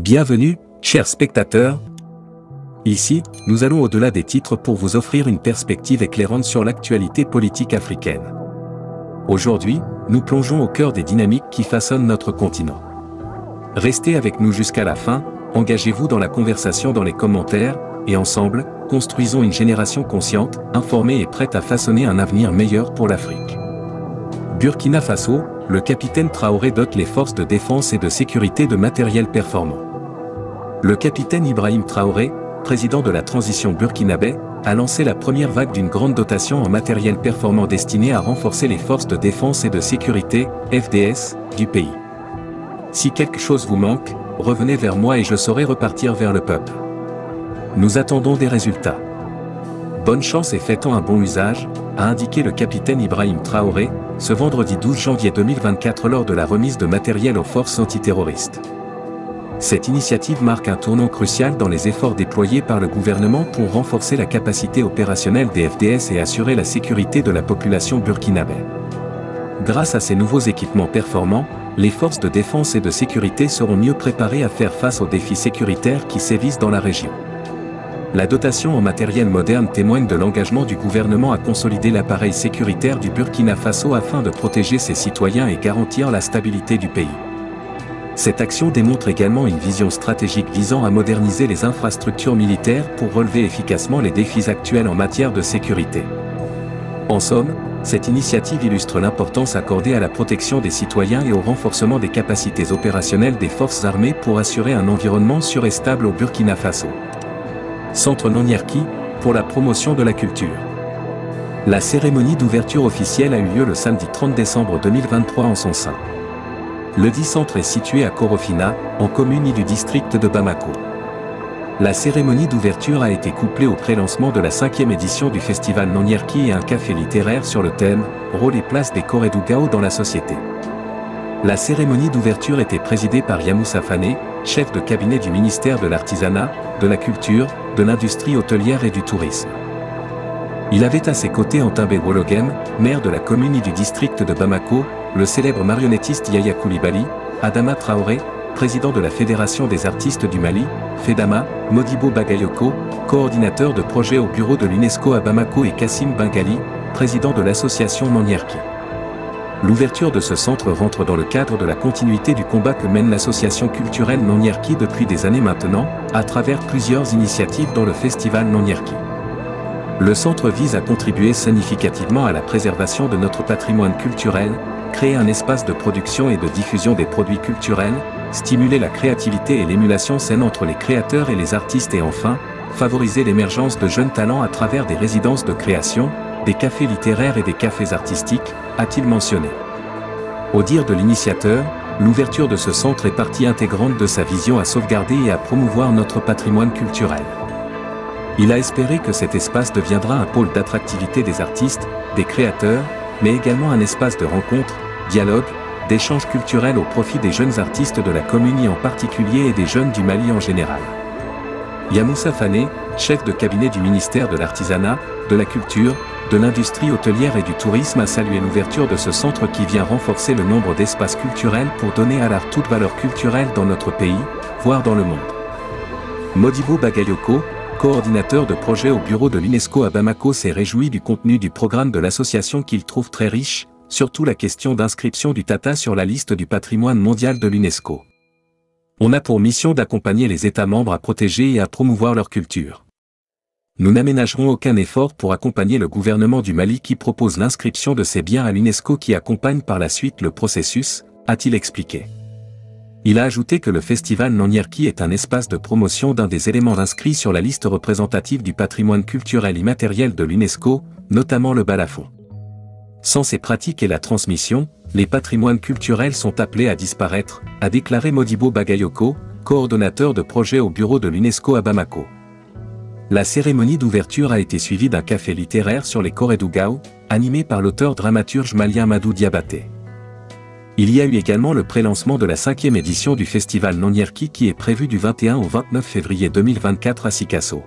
Bienvenue, chers spectateurs. Ici, nous allons au-delà des titres pour vous offrir une perspective éclairante sur l'actualité politique africaine. Aujourd'hui, nous plongeons au cœur des dynamiques qui façonnent notre continent. Restez avec nous jusqu'à la fin, engagez-vous dans la conversation dans les commentaires, et ensemble, construisons une génération consciente, informée et prête à façonner un avenir meilleur pour l'Afrique. Burkina Faso, le capitaine Traoré dote les forces de défense et de sécurité de matériel performant. Le capitaine Ibrahim Traoré, président de la transition burkinabé, a lancé la première vague d'une grande dotation en matériel performant destinée à renforcer les forces de défense et de sécurité, FDS, du pays. Si quelque chose vous manque, revenez vers moi et je saurai repartir vers le peuple. Nous attendons des résultats. Bonne chance et faites-en un bon usage, a indiqué le capitaine Ibrahim Traoré, ce vendredi 12 janvier 2024 lors de la remise de matériel aux forces antiterroristes. Cette initiative marque un tournant crucial dans les efforts déployés par le gouvernement pour renforcer la capacité opérationnelle des FDS et assurer la sécurité de la population burkinabé. Grâce à ces nouveaux équipements performants, les forces de défense et de sécurité seront mieux préparées à faire face aux défis sécuritaires qui sévissent dans la région. La dotation en matériel moderne témoigne de l'engagement du gouvernement à consolider l'appareil sécuritaire du Burkina Faso afin de protéger ses citoyens et garantir la stabilité du pays. Cette action démontre également une vision stratégique visant à moderniser les infrastructures militaires pour relever efficacement les défis actuels en matière de sécurité. En somme, cette initiative illustre l'importance accordée à la protection des citoyens et au renforcement des capacités opérationnelles des forces armées pour assurer un environnement sûr et stable au Burkina Faso. Centre Nonyerki, pour la promotion de la culture. La cérémonie d'ouverture officielle a eu lieu le samedi 30 décembre 2023 en son sein. Ledit centre est situé à Korofina, en commune du district de Bamako. La cérémonie d'ouverture a été couplée au pré-lancement de la 5e édition du festival Nonyerki et un café littéraire sur le thème « Rôle et place des Corée du Gao dans la société ». La cérémonie d'ouverture était présidée par Yamoussa Fane, chef de cabinet du ministère de l'Artisanat, de la Culture, de l'Industrie hôtelière et du Tourisme. Il avait à ses côtés Antimbé Wologem, maire de la commune du district de Bamako, le célèbre marionnettiste Yaya Koulibaly, Adama Traoré, président de la Fédération des artistes du Mali, FEDAMA, Modibo Bagayoko, coordinateur de projet au bureau de l'UNESCO à Bamako et Kassim Bengali, président de l'association Nonyerki. L'ouverture de ce centre rentre dans le cadre de la continuité du combat que mène l'association culturelle Nonyerki depuis des années maintenant, à travers plusieurs initiatives dans le festival Nonyerki. Le centre vise à contribuer significativement à la préservation de notre patrimoine culturel, créer un espace de production et de diffusion des produits culturels, stimuler la créativité et l'émulation saine entre les créateurs et les artistes et enfin, favoriser l'émergence de jeunes talents à travers des résidences de création, des cafés littéraires et des cafés artistiques, a-t-il mentionné. Au dire de l'initiateur, l'ouverture de ce centre est partie intégrante de sa vision à sauvegarder et à promouvoir notre patrimoine culturel. Il a espéré que cet espace deviendra un pôle d'attractivité des artistes, des créateurs, mais également un espace de rencontre, dialogue, d'échange culturel au profit des jeunes artistes de la commune en particulier et des jeunes du Mali en général. Yamoussa Fane, chef de cabinet du ministère de l'Artisanat, de la Culture, de l'Industrie hôtelière et du Tourisme a salué l'ouverture de ce centre qui vient renforcer le nombre d'espaces culturels pour donner à l'art toute valeur culturelle dans notre pays, voire dans le monde. Modibo Bagayoko, coordinateur de projet au bureau de l'UNESCO à Bamako s'est réjoui du contenu du programme de l'association qu'il trouve très riche, surtout la question d'inscription du Tata sur la liste du patrimoine mondial de l'UNESCO. On a pour mission d'accompagner les États membres à protéger et à promouvoir leur culture. Nous n'aménagerons aucun effort pour accompagner le gouvernement du Mali qui propose l'inscription de ces biens à l'UNESCO qui accompagne par la suite le processus, a-t-il expliqué. Il a ajouté que le festival Nonyerki est un espace de promotion d'un des éléments inscrits sur la liste représentative du patrimoine culturel immatériel de l'UNESCO, notamment le balafon. Sans ces pratiques et la transmission, les patrimoines culturels sont appelés à disparaître, a déclaré Modibo Bagayoko, coordonnateur de projet au bureau de l'UNESCO à Bamako. La cérémonie d'ouverture a été suivie d'un café littéraire sur les Corée du Gao, animé par l'auteur dramaturge malien Madou Diabaté. Il y a eu également le pré-lancement de la 5e édition du festival Nonyerki qui est prévu du 21 au 29 février 2024 à Sikasso.